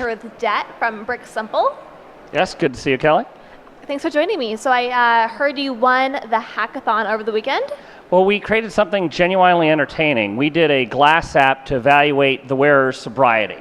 here with Det from BrickSimple. Yes, good to see you, Kelly. Thanks for joining me. So I heard you won the hackathon over the weekend. Well, we created something genuinely entertaining. We did a glass app to evaluate the wearer's sobriety.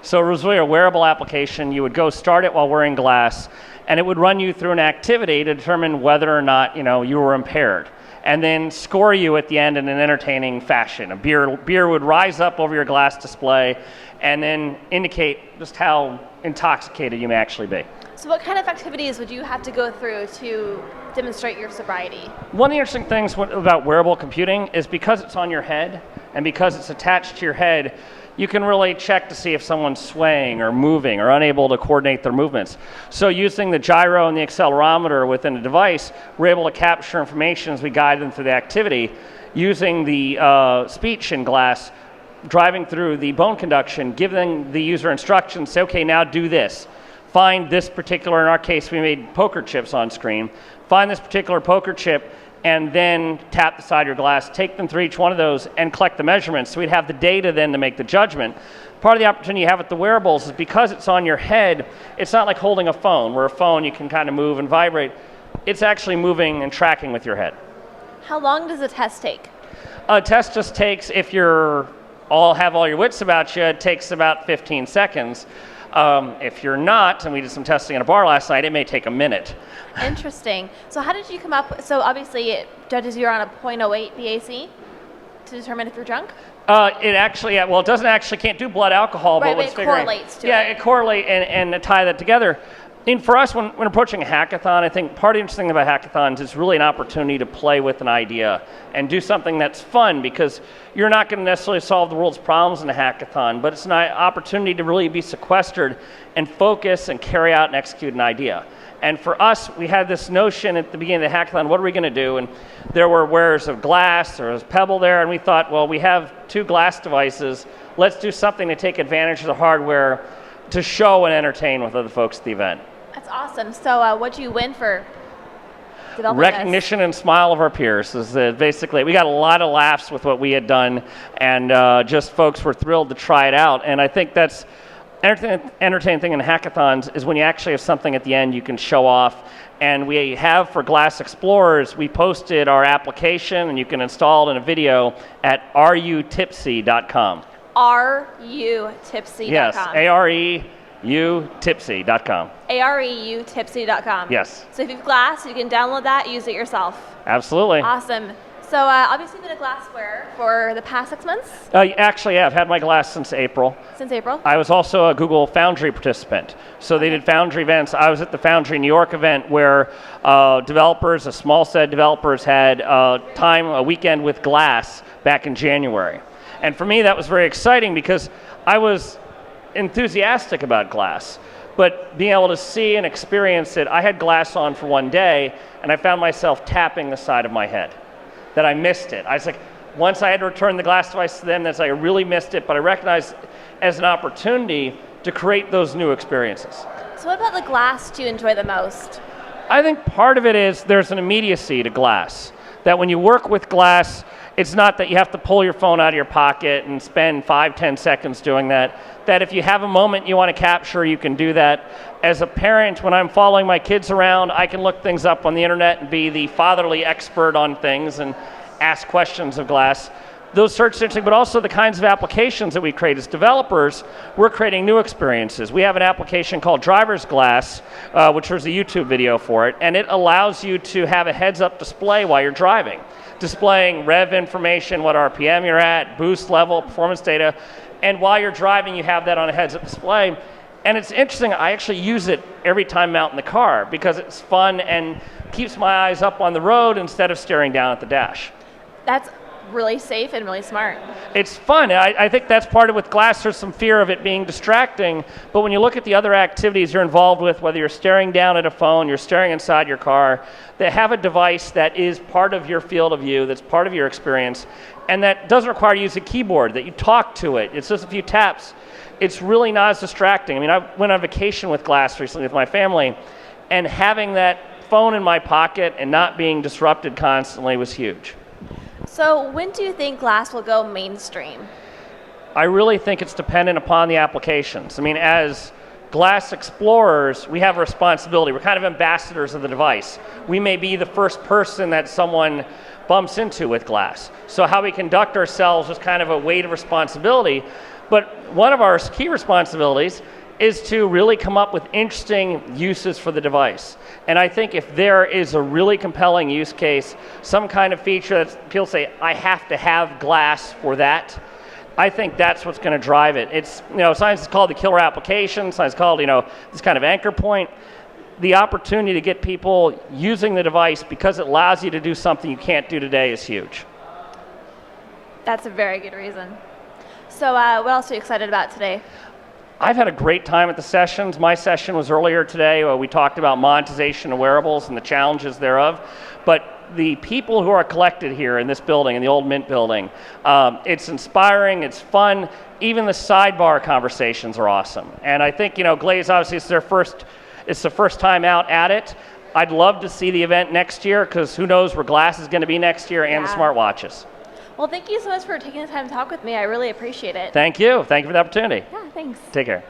So it was really a wearable application. You would go start it while wearing glass, and it would run you through an activity to determine whether or not you were impaired, and then score you at the end in an entertaining fashion. A beer would rise up over your glass display and then indicate just how intoxicated you may actually be. So what kind of activities would you have to go through to demonstrate your sobriety? One of the interesting things about wearable computing is because it's on your head and because it's attached to your head, you can really check to see if someone's swaying or moving or unable to coordinate their movements. So using the gyro and the accelerometer within the device, we're able to capture information as we guide them through the activity. Using the speech in glass, driving through the bone conduction, giving the user instructions, say, okay, now do this. Find this particular, in our case, we made poker chips on screen. Find this particular poker chip and then tap the side of your glass, take them through each one of those and collect the measurements. So we'd have the data then to make the judgment. Part of the opportunity you have with the wearables is because it's on your head, it's not like holding a phone, where a phone you can kind of move and vibrate. It's actually moving and tracking with your head. How long does a test take? A test just takes, if you're have all your wits about you, it takes about 15 seconds. If you're not, and we did some testing at a bar last night, it may take a minute. Interesting. So how did you come up, so obviously it judges you on a 0.08 BAC to determine if you're drunk? It actually, well, it doesn't actually, can't do blood alcohol, right, but what's it correlates to it. Yeah, it correlates and to tie that together. And for us, when approaching a hackathon, I think part of the interesting thing about hackathons is really an opportunity to play with an idea and do something that's fun, because you're not going to necessarily solve the world's problems in a hackathon, but it's an opportunity to really be sequestered and focus and carry out and execute an idea. And for us, we had this notion at the beginning of the hackathon, what are we going to do? And there were wearers of glass, there was Pebble there, and we thought, well, we have 2 glass devices. Let's do something to take advantage of the hardware to show and entertain with other folks at the event. That's awesome. So what do you win for developing recognition this? And smile of our peers is basically, we got a lot of laughs with what we had done, and just folks were thrilled to try it out. And I think that's entertaining thing in hackathons is when you actually have something at the end you can show off. And we have, for Glass Explorers, we posted our application, and you can install it in a video at areyouTipsy.com. areyouTipsy.com. Yes, areyouTipsy.com. areyouTipsy.com. Yes. So if you have Glass, you can download that, use it yourself. Absolutely. Awesome. So obviously you've been a glass wearer for the past 6 months? Actually, yeah, I've had my glass since April. Since April? I was also a Google Foundry participant. So they did Foundry events. I was at the Foundry New York event where developers, a small set of developers, had a weekend with glass back in January. And for me, that was very exciting because I was enthusiastic about glass. But being able to see and experience it, I had glass on for one day, and I found myself tapping the side of my head. That I missed it. I was like, once I had to return the glass device to them, that's like I really missed it, but I recognized it as an opportunity to create those new experiences. So what about the glass do you enjoy the most? I think part of it is there's an immediacy to glass. That when you work with glass, it's not that you have to pull your phone out of your pocket and spend 5-10 seconds doing that. That if you have a moment you want to capture, you can do that. As a parent, when I'm following my kids around, I can look things up on the internet and be the fatherly expert on things and ask questions of glass. Those search interesting, but also the kinds of applications that we create as developers, we're creating new experiences. We have an application called Driver's Glass, which was a YouTube video for it, and it allows you to have a heads-up display while you're driving, displaying rev information, what RPM you're at, boost level, performance data, and while you're driving, you have that on a heads-up display. And it's interesting, I actually use it every time I'm out in the car because it's fun and keeps my eyes up on the road instead of staring down at the dash. That's really safe and really smart. It's fun. I think that's part of with glass. There's some fear of it being distracting, but when you look at the other activities you're involved with, whether you're staring down at a phone, you're staring inside your car, they have a device that is part of your field of view, that's part of your experience, and that doesn't require you to use a keyboard, that you talk to it. It's just a few taps. It's really not as distracting. I mean, I went on vacation with glass recently with my family, and having that phone in my pocket and not being disrupted constantly was huge. So when do you think glass will go mainstream? I really think it's dependent upon the applications. I mean, as glass explorers, we have a responsibility. We're kind of ambassadors of the device. We may be the first person that someone bumps into with glass. So how we conduct ourselves is kind of a weight of responsibility. But one of our key responsibilities is to really come up with interesting uses for the device. And I think if there is a really compelling use case, some kind of feature that people say, I have to have glass for that, I think that's what's going to drive it. It's, science is called the killer application, science is called, this kind of anchor point. The opportunity to get people using the device because it allows you to do something you can't do today is huge. That's a very good reason. So what else are you excited about today? I've had a great time at the sessions. My session was earlier today where we talked about monetization of wearables and the challenges thereof. But the people who are collected here in this building, in the old Mint building, it's inspiring, it's fun. Even the sidebar conversations are awesome. And I think, Glazed, obviously, it's the first time out at it. I'd love to see the event next year because who knows where glass is going to be next year and the smartwatches. Well, thank you so much for taking the time to talk with me. I really appreciate it. Thank you. Thank you for the opportunity. Yeah, thanks. Take care.